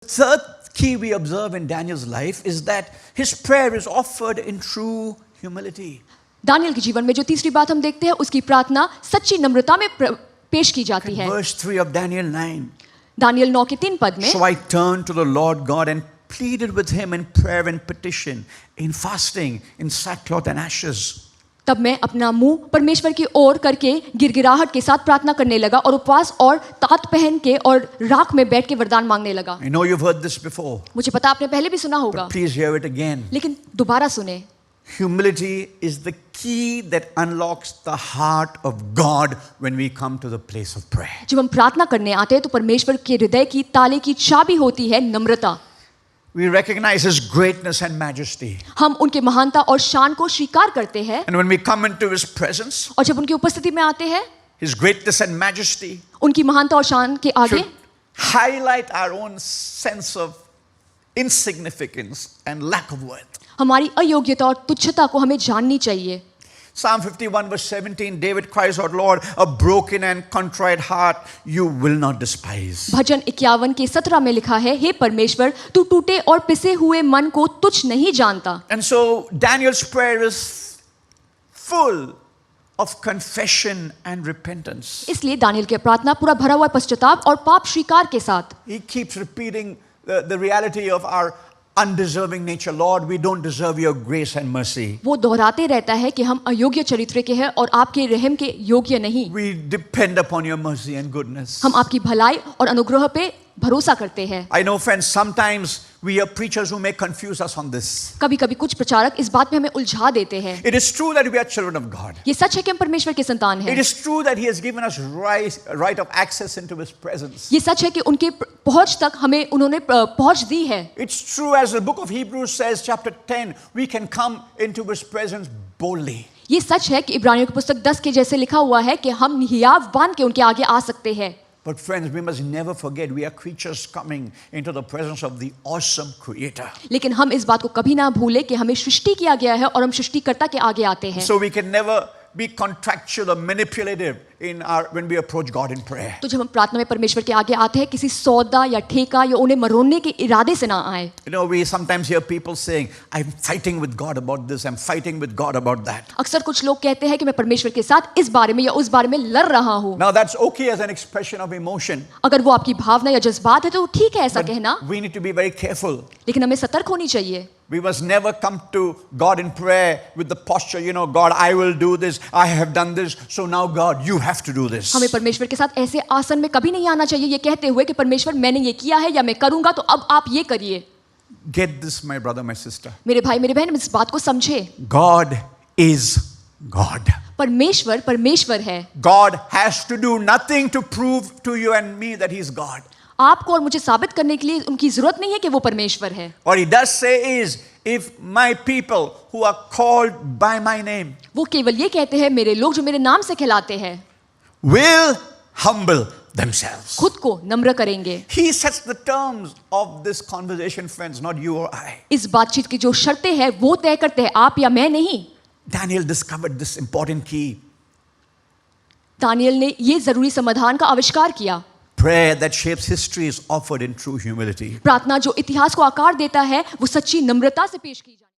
Third key we observe in Daniel's life is that his prayer is offered in true humility. Daniel के जीवन में जो तीसरी बात हम देखते हैं, उसकी प्रार्थना सच्ची नम्रता में पेश की जाती है। Verse 3 of Daniel 9. दानियल 9 के 3 पद में, So I turned to the Lord God and pleaded with him in prayer and petition, in fasting, in sackcloth and ashes. तब मैं अपना मुंह परमेश्वर की ओर करके गिड़गिड़ाहट के साथ प्रार्थना करने लगा और उपवास और तात पहन के और राख में बैठ के वरदान मांगने लगा। I know you've heard this before. मुझे पता आपने पहले भी सुना होगा, But please hear it again. लेकिन दोबारा सुने। Humility is the key that unlocks the heart of God when we come to the place of prayer. जब हम प्रार्थना करने आते हैं तो परमेश्वर के हृदय की ताले की चाबी होती है नम्रता। We recognize His greatness and majesty. हम उनके महानता और शान को स्वीकार करते हैं, And when we come into His presence, और जब उनकी उपस्थिति में आते हैं, His greatness and majesty उनकी महानता और शान के आगे should highlight our own sense of insignificance and lack of worth. हमारी अयोग्यता और तुच्छता को हमें जाननी चाहिए। Psalm 51 verse 17, David cries out, Lord, a broken and contrite heart you will not despise. भजन 51 के 17 में लिखा है, हे परमेश्वर, तू टूटे और पिसे हुए मन को तुच्छ नहीं जानता। And so Daniel's prayer is full of confession and repentance. इसलिए दानियल की प्रार्थना पूरा भरा हुआ पश्चाताप और पाप स्वीकार के साथ। He keeps repeating the reality of our undeserving nature. Lord, we don't deserve your grace and mercy. वो दोहराते रहता है कि हम अयोग्य चरित्र के हैं और आपके रहम के योग्य नहीं। We depend upon your mercy and goodness. हम आपकी भलाई और अनुग्रह पे भरोसा करते हैं। I know, friends, sometimes we hear preachers who may confuse us on this. कभी-कभी कुछ प्रचारक इस बात में हमें उलझा देते हैं। It is true that we are children of God. ये सच है कि हम परमेश्वर के संतान हैं। It is true that He has given us right of access into His presence. ये सच है कि उनके पहुंच तक हमें उन्होंने पहुंच दी है। It's true, as the book of Hebrews says, chapter 10, we can come into His presence boldly. ये सच है कि इब्रानियों की पुस्तक 10 के जैसे लिखा हुआ है कि हम हियाव बांध के उनके आगे आ सकते हैं। But friends, we must never forget we are creatures coming into the presence of the awesome Creator. लेकिन हम इस बात को कभी ना भूलें कि हमें सृष्टि किया गया है और हम सृष्टिकर्ता के आगे आते हैं। So we can never be contractual or manipulative in when we approach God in prayer. तो जब हम प्रार्थना में परमेश्वर के आगे आते हैं, किसी सौदा या ठेका या उन्हें मरोड़ने के इरादे से ना आए। You know, we sometimes hear people saying, I'm fighting with God about this, I'm fighting with God about that. अक्सर कुछ लोग कहते हैं कि मैं परमेश्वर के साथ इस बारे में या उस बारे में लड़ रहा हूँ। Now that's okay as an expression of emotion. अगर वो आपकी भावना या जज्बात है तो ठीक है ऐसा कहना, We need to be very careful. लेकिन हमें सतर्क होनी चाहिए। We must never come to God in prayer with the posture, you know, God, I will do this, I have done this, so now God, you have to do this. हमें परमेश्वर के साथ ऐसे आसन में कभी नहीं आना चाहिए ये कहते हुए कि परमेश्वर मैंने ये किया है या मैं करूंगा तो अब आप ये करिए। Get this, my brother, my sister. मेरे भाई मेरी बहन, इस बात को समझे। God is God. परमेश्वर परमेश्वर है। God has to do nothing to prove to you and me that He is God. आपको और मुझे साबित करने के लिए उनकी जरूरत नहीं है कि वो परमेश्वर है। What He does say is, if my people who are called by my name, वो केवल ये कहते हैं, मेरे लोग जो मेरे नाम से कहलाते हैं, will humble themselves. खुद को नम्र करेंगे। He sets the terms of this conversation, friends, not you or I. इस बातचीत की जो शर्तें हैं वो तय करते हैं, आप या मैं नहीं। Daniel discovered this important key. Daniel ने ये जरूरी समाधान का आविष्कार किया। Prayer that shapes history is offered in true humility. प्रार्थना जो इतिहास को आकार देता है वो सच्ची नम्रता से पेश की जाए।